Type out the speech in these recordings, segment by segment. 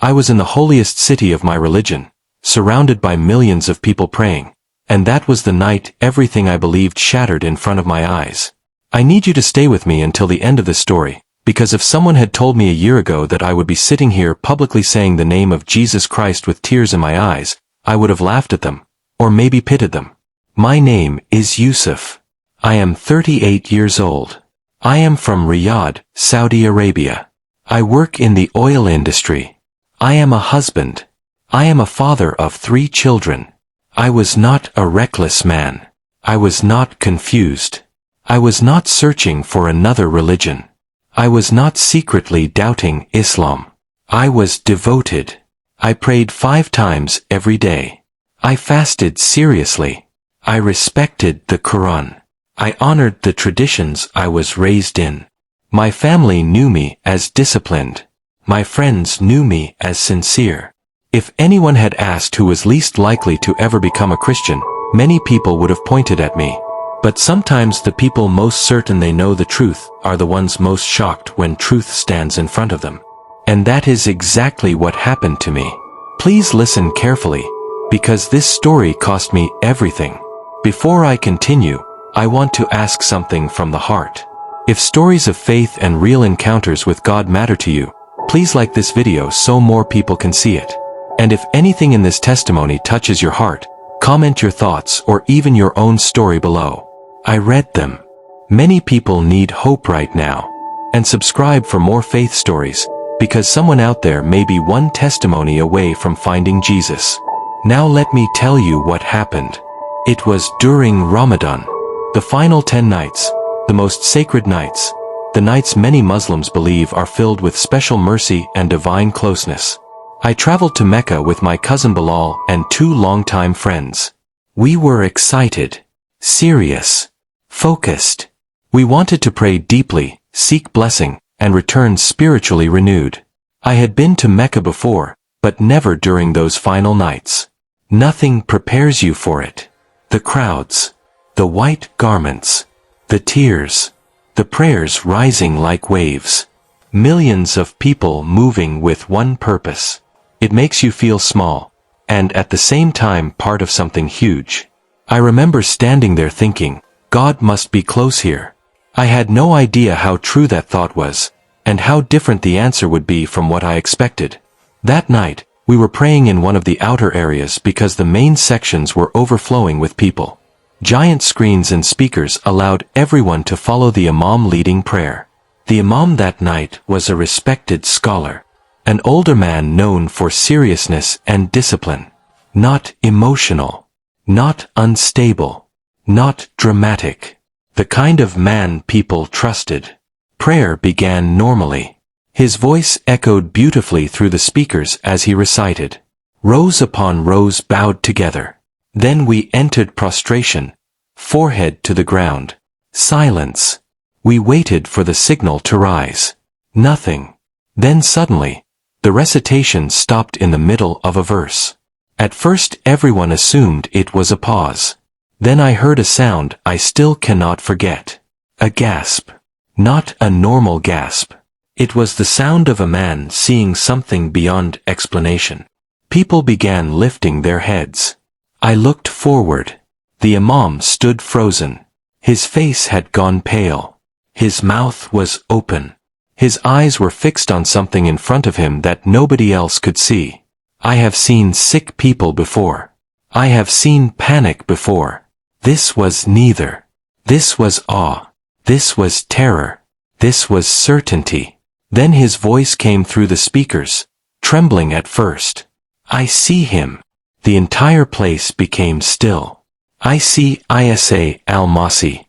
I was in the holiest city of my religion, surrounded by millions of people praying, and that was the night everything I believed shattered in front of my eyes. I need you to stay with me until the end of this story, because if someone had told me a year ago that I would be sitting here publicly saying the name of Jesus Christ with tears in my eyes, I would have laughed at them, or maybe pitied them. My name is Yusuf. I am 38 years old. I am from Riyadh, Saudi Arabia. I work in the oil industry. I am a husband. I am a father of 3 children. I was not a reckless man. I was not confused. I was not searching for another religion. I was not secretly doubting Islam. I was devoted. I prayed 5 times every day. I fasted seriously. I respected the Quran. I honored the traditions I was raised in. My family knew me as disciplined. My friends knew me as sincere. If anyone had asked who was least likely to ever become a Christian, many people would have pointed at me. But sometimes the people most certain they know the truth are the ones most shocked when truth stands in front of them. And that is exactly what happened to me. Please listen carefully, because this story cost me everything. Before I continue, I want to ask something from the heart. If stories of faith and real encounters with God matter to you, please like this video so more people can see it. And if anything in this testimony touches your heart, comment your thoughts or even your own story below. I read them. Many people need hope right now. And subscribe for more faith stories, because someone out there may be one testimony away from finding Jesus. Now let me tell you what happened. It was during Ramadan. The final 10 nights, the most sacred nights, the nights many Muslims believe are filled with special mercy and divine closeness. I traveled to Mecca with my cousin Bilal and 2 longtime friends. We were excited, serious, focused. We wanted to pray deeply, seek blessing, and return spiritually renewed. I had been to Mecca before, but never during those final nights. Nothing prepares you for it. The crowds, the white garments, the tears, the prayers rising like waves. Millions of people moving with one purpose. It makes you feel small, and at the same time part of something huge. I remember standing there thinking, God must be close here. I had no idea how true that thought was, and how different the answer would be from what I expected. That night, we were praying in one of the outer areas because the main sections were overflowing with people. Giant screens and speakers allowed everyone to follow the imam leading prayer. The imam that night was a respected scholar, an older man known for seriousness and discipline. Not emotional, not unstable, not dramatic. The kind of man people trusted. Prayer began normally. His voice echoed beautifully through the speakers as he recited. Rows upon rows bowed together. Then we entered prostration, forehead to the ground. Silence. We waited for the signal to rise. Nothing. Then suddenly, the recitation stopped in the middle of a verse. At first everyone assumed it was a pause. Then I heard a sound I still cannot forget. A gasp. Not a normal gasp. It was the sound of a man seeing something beyond explanation. People began lifting their heads. I looked forward. The imam stood frozen. His face had gone pale. His mouth was open. His eyes were fixed on something in front of him that nobody else could see. I have seen sick people before. I have seen panic before. This was neither. This was awe. This was terror. This was certainty. Then his voice came through the speakers, trembling at first. I see him. The entire place became still. I see Isa al-Masih.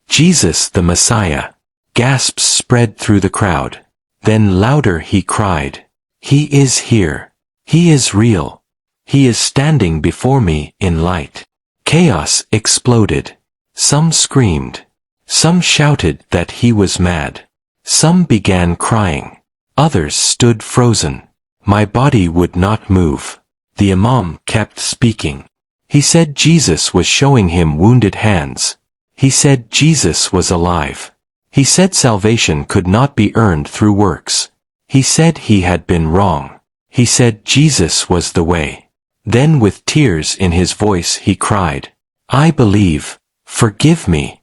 Jesus the Messiah. Gasps spread through the crowd. Then louder he cried. He is here. He is real. He is standing before me in light. Chaos exploded. Some screamed. Some shouted that he was mad. Some began crying. Others stood frozen. My body would not move. The imam kept speaking. He said Jesus was showing him wounded hands. He said Jesus was alive. He said salvation could not be earned through works. He said he had been wrong. He said Jesus was the way. Then with tears in his voice he cried, "I believe, forgive me."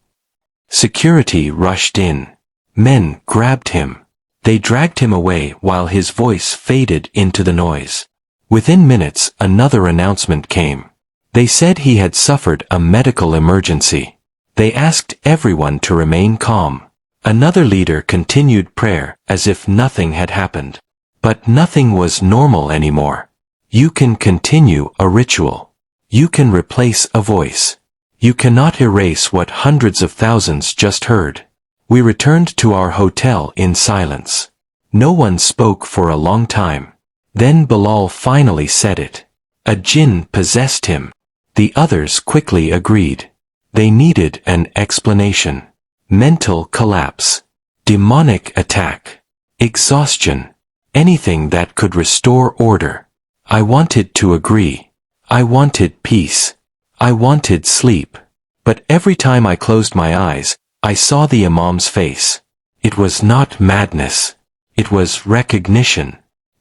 Security rushed in. Men grabbed him. They dragged him away while his voice faded into the noise. Within minutes, another announcement came. They said he had suffered a medical emergency. They asked everyone to remain calm. Another leader continued prayer as if nothing had happened. But nothing was normal anymore. You can continue a ritual. You can replace a voice. You cannot erase what hundreds of thousands just heard. We returned to our hotel in silence. No one spoke for a long time. Then Bilal finally said it. A jinn possessed him. The others quickly agreed. They needed an explanation. Mental collapse. Demonic attack. Exhaustion. Anything that could restore order. I wanted to agree. I wanted peace. I wanted sleep. But every time I closed my eyes, I saw the Imam's face. It was not madness. It was recognition.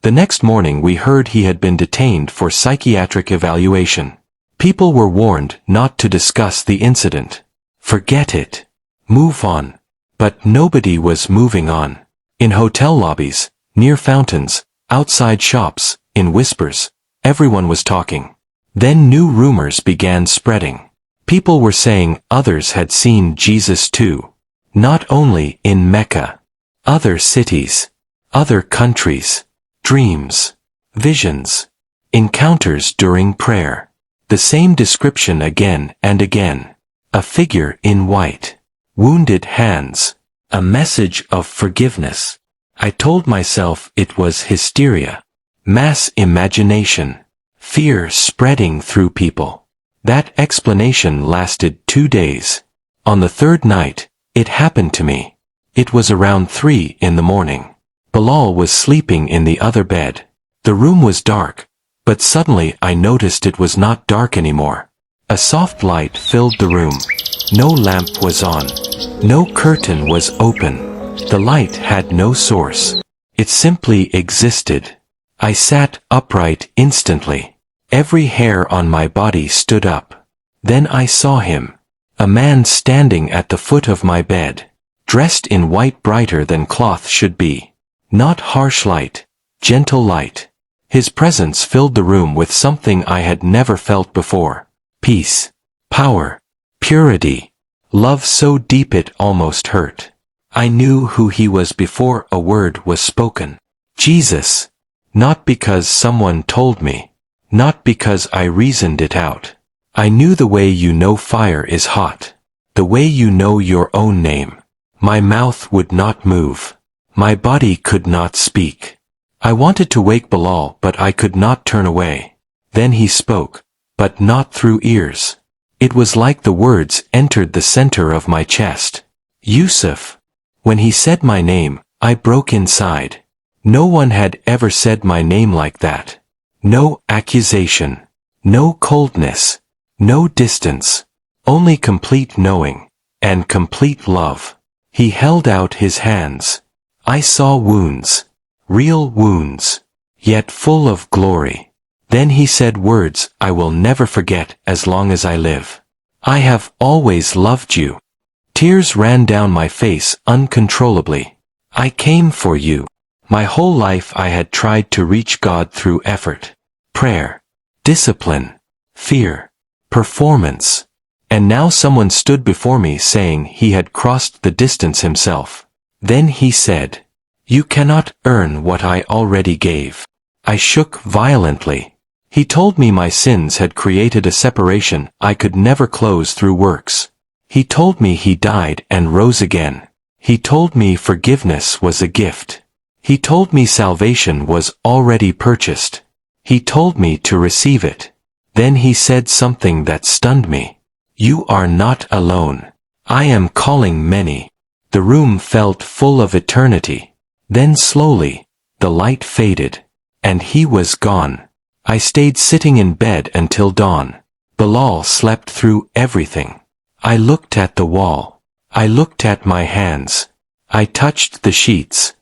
The next morning we heard he had been detained for psychiatric evaluation. People were warned not to discuss the incident. Forget it. Move on. But nobody was moving on. In hotel lobbies, near fountains, outside shops, in whispers, everyone was talking. Then new rumors began spreading. People were saying others had seen Jesus too. Not only in Mecca. Other cities. Other countries. Dreams. Visions. Encounters during prayer. The same description again and again. A figure in white. Wounded hands. A message of forgiveness. I told myself it was hysteria. Mass imagination. Fear spreading through people. That explanation lasted 2 days. On the third night, it happened to me. It was around 3 in the morning. Bilal was sleeping in the other bed. The room was dark, but suddenly I noticed it was not dark anymore. A soft light filled the room. No lamp was on. No curtain was open. The light had no source. It simply existed. I sat upright instantly. Every hair on my body stood up. Then I saw him. A man standing at the foot of my bed. Dressed in white brighter than cloth should be. Not harsh light, gentle light. His presence filled the room with something I had never felt before. Peace. Power. Purity. Love so deep it almost hurt. I knew who he was before a word was spoken. Jesus. Not because someone told me. Not because I reasoned it out. I knew the way you know fire is hot. The way you know your own name. My mouth would not move. My body could not speak. I wanted to wake Bilal, but I could not turn away. Then he spoke, but not through ears. It was like the words entered the center of my chest. Yusuf. When he said my name, I broke inside. No one had ever said my name like that. No accusation. No coldness. No distance. Only complete knowing. And complete love. He held out his hands. I saw wounds. Real wounds. Yet full of glory. Then he said words I will never forget as long as I live. I have always loved you. Tears ran down my face uncontrollably. I came for you. My whole life I had tried to reach God through effort, prayer, discipline, fear, performance. And now someone stood before me saying he had crossed the distance himself. Then he said, "You cannot earn what I already gave." I shook violently. He told me my sins had created a separation I could never close through works. He told me he died and rose again. He told me forgiveness was a gift. He told me salvation was already purchased. He told me to receive it. Then he said something that stunned me. You are not alone. I am calling many. The room felt full of eternity. Then slowly, the light faded, and he was gone. I stayed sitting in bed until dawn. Bilal slept through everything. I looked at the wall. I looked at my hands. I touched the sheets.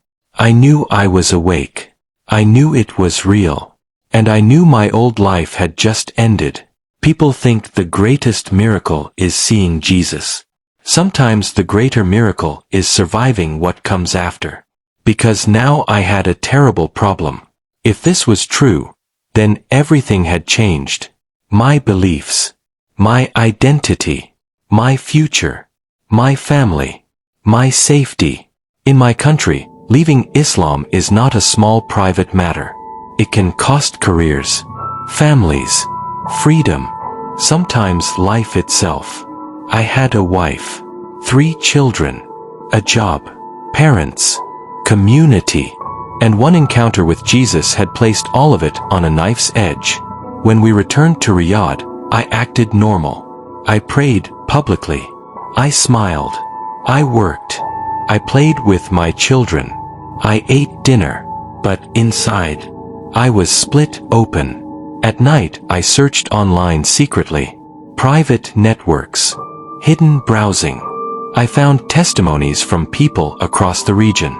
I knew I was awake. I knew it was real. And I knew my old life had just ended. People think the greatest miracle is seeing Jesus. Sometimes the greater miracle is surviving what comes after. Because now I had a terrible problem. If this was true, then everything had changed. My beliefs, my identity, my future, my family, my safety. In my country, leaving Islam is not a small private matter. It can cost careers, families, freedom, sometimes life itself. I had a wife, 3 children, a job, parents, community, and one encounter with Jesus had placed all of it on a knife's edge. When we returned to Riyadh, I acted normal. I prayed publicly. I smiled. I worked. I played with my children. I ate dinner. But inside, I was split open. At night, I searched online secretly. Private networks. Hidden browsing. I found testimonies from people across the region.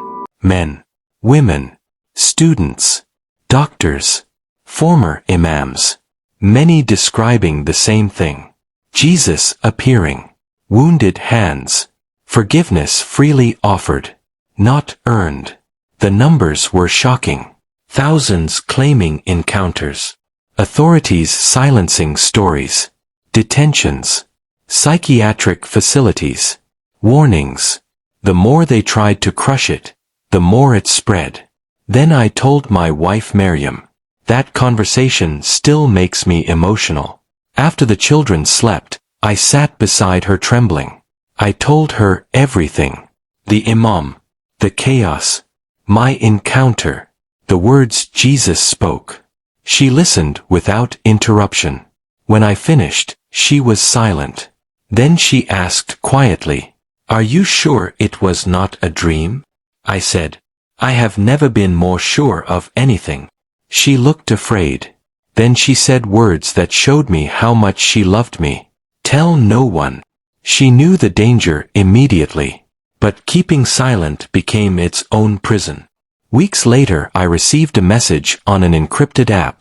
Men, women, students, doctors, former imams. Many describing the same thing. Jesus appearing. Wounded hands. Forgiveness freely offered. Not earned. The numbers were shocking. Thousands claiming encounters. Authorities silencing stories. Detentions. Psychiatric facilities. Warnings. The more they tried to crush it, the more it spread. Then I told my wife Miriam. That conversation still makes me emotional. After the children slept, I sat beside her trembling. I told her everything. The imam. The chaos. My encounter. The words Jesus spoke. She listened without interruption. When I finished, she was silent. Then she asked quietly, "Are you sure it was not a dream?" I said, "I have never been more sure of anything." She looked afraid. Then she said words that showed me how much she loved me. "Tell no one." She knew the danger immediately. But keeping silent became its own prison. Weeks later I received a message on an encrypted app.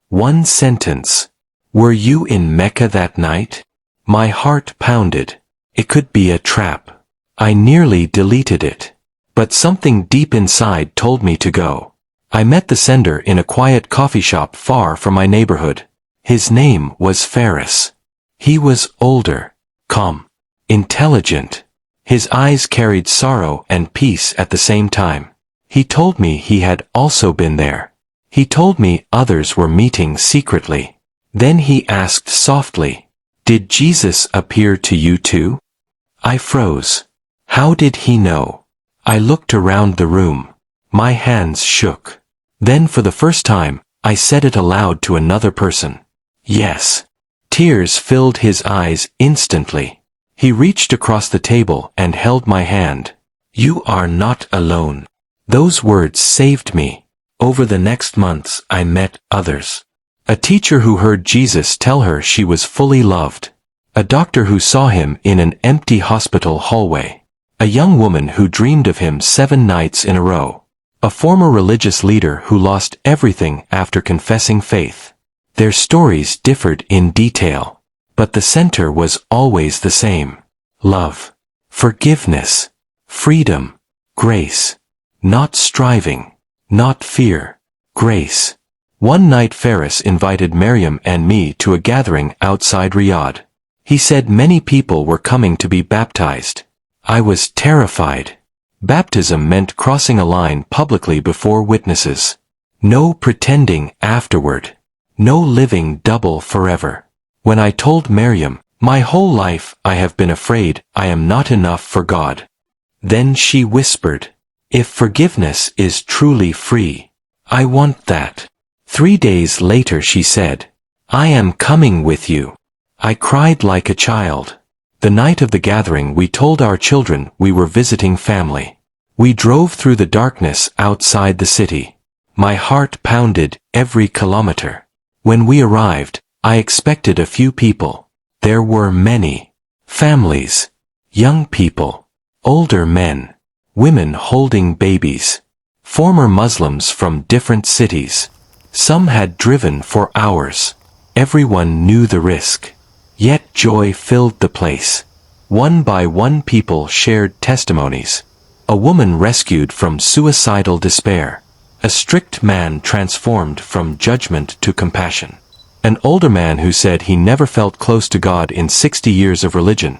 One sentence. "Were you in Mecca that night?" My heart pounded. It could be a trap. I nearly deleted it. But something deep inside told me to go. I met the sender in a quiet coffee shop far from my neighborhood. His name was Ferris. He was older, calm, intelligent. His eyes carried sorrow and peace at the same time. He told me he had also been there. He told me others were meeting secretly. Then he asked softly, "Did Jesus appear to you too?" I froze. How did he know? I looked around the room. My hands shook. Then for the first time, I said it aloud to another person. Yes. Tears filled his eyes instantly. He reached across the table and held my hand. "You are not alone." Those words saved me. Over the next months I met others. A teacher who heard Jesus tell her she was fully loved. A doctor who saw him in an empty hospital hallway. A young woman who dreamed of him 7 nights in a row. A former religious leader who lost everything after confessing faith. Their stories differed in detail, but the center was always the same. Love, forgiveness, freedom, grace. Not striving, not fear, grace. One night Ferris invited Miriam and me to a gathering outside Riyadh. He said many people were coming to be baptized. I was terrified. Baptism meant crossing a line publicly before witnesses. No pretending afterward. No living double forever. When I told Miriam, "My whole life I have been afraid I am not enough for God." Then she whispered, "If forgiveness is truly free, I want that." 3 days later she said, "I am coming with you." I cried like a child. The night of the gathering we told our children we were visiting family. We drove through the darkness outside the city. My heart pounded every kilometer. When we arrived, I expected a few people. There were many. Families. Young people. Older men. Women holding babies. Former Muslims from different cities. Some had driven for hours. Everyone knew the risk. Yet joy filled the place. One by one people shared testimonies. A woman rescued from suicidal despair. A strict man transformed from judgment to compassion. An older man who said he never felt close to God in 60 years of religion,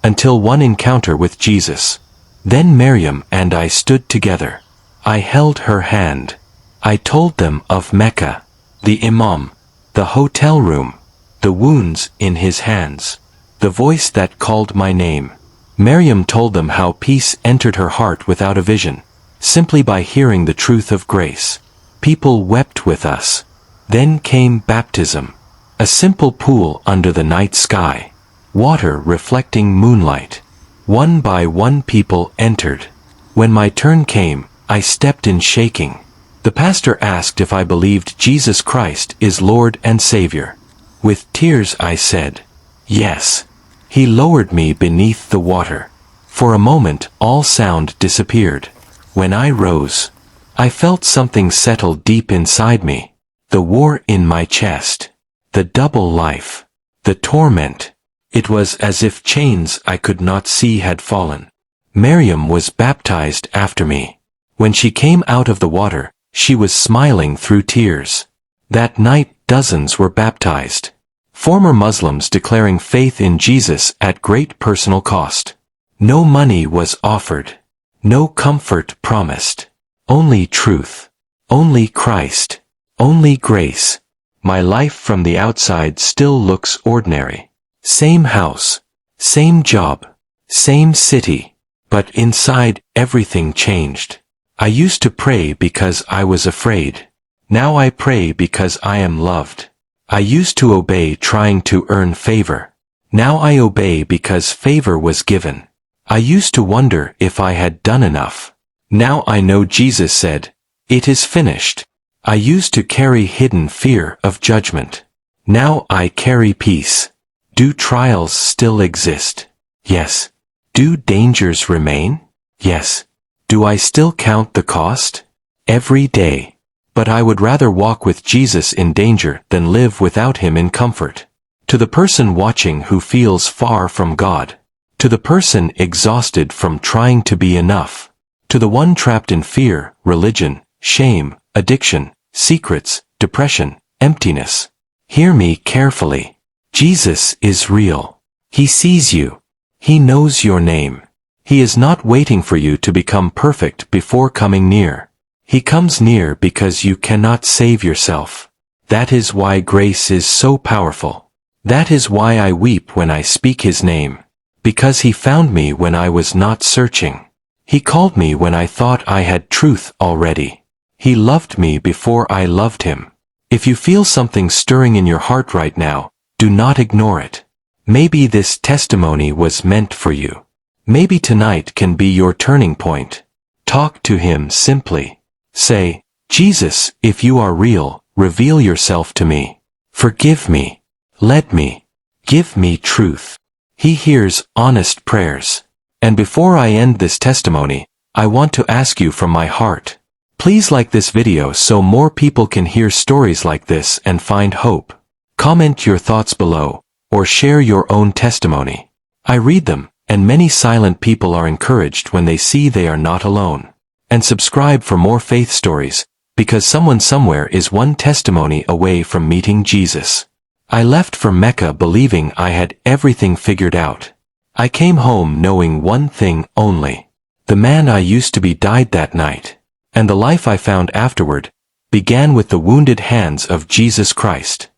until one encounter with Jesus. Then Miriam and I stood together. I held her hand. I told them of Mecca, the imam, the hotel room, the wounds in his hands, the voice that called my name. Miriam told them how peace entered her heart without a vision, simply by hearing the truth of grace. People wept with us. Then came baptism. A simple pool under the night sky. Water reflecting moonlight. One by one people entered. When my turn came, I stepped in shaking. The pastor asked if I believed Jesus Christ is Lord and Savior. With tears I said, yes. He lowered me beneath the water. For a moment all sound disappeared. When I rose, I felt something settle deep inside me. The war in my chest. The double life. The torment. It was as if chains I could not see had fallen. Miriam was baptized after me. When she came out of the water, she was smiling through tears. That night dozens were baptized. Former Muslims declaring faith in Jesus at great personal cost. No money was offered. No comfort promised. Only truth. Only Christ. Only grace. My life from the outside still looks ordinary. Same house. Same job. Same city. But inside everything changed. I used to pray because I was afraid. Now I pray because I am loved. I used to obey trying to earn favor. Now I obey because favor was given. I used to wonder if I had done enough. Now I know Jesus said, "It is finished." I used to carry hidden fear of judgment. Now I carry peace. Do trials still exist? Yes. Do dangers remain? Yes. Do I still count the cost? Every day. But I would rather walk with Jesus in danger than live without him in comfort. To the person watching who feels far from God. To the person exhausted from trying to be enough. To the one trapped in fear, religion, shame, addiction, secrets, depression, emptiness. Hear me carefully. Jesus is real. He sees you. He knows your name. He is not waiting for you to become perfect before coming near. He comes near because you cannot save yourself. That is why grace is so powerful. That is why I weep when I speak his name. Because he found me when I was not searching. He called me when I thought I had truth already. He loved me before I loved him. If you feel something stirring in your heart right now, do not ignore it. Maybe this testimony was meant for you. Maybe tonight can be your turning point. Talk to him simply. Say, Jesus, if you are real, reveal yourself to me. Forgive me. Let me. Give me truth. He hears honest prayers. And before I end this testimony, I want to ask you from my heart. Please like this video so more people can hear stories like this and find hope. Comment your thoughts below, or share your own testimony. I read them, and many silent people are encouraged when they see they are not alone. And subscribe for more faith stories, because someone somewhere is one testimony away from meeting Jesus. I left for Mecca believing I had everything figured out. I came home knowing one thing only. The man I used to be died that night. And the life I found afterward began with the wounded hands of Jesus Christ.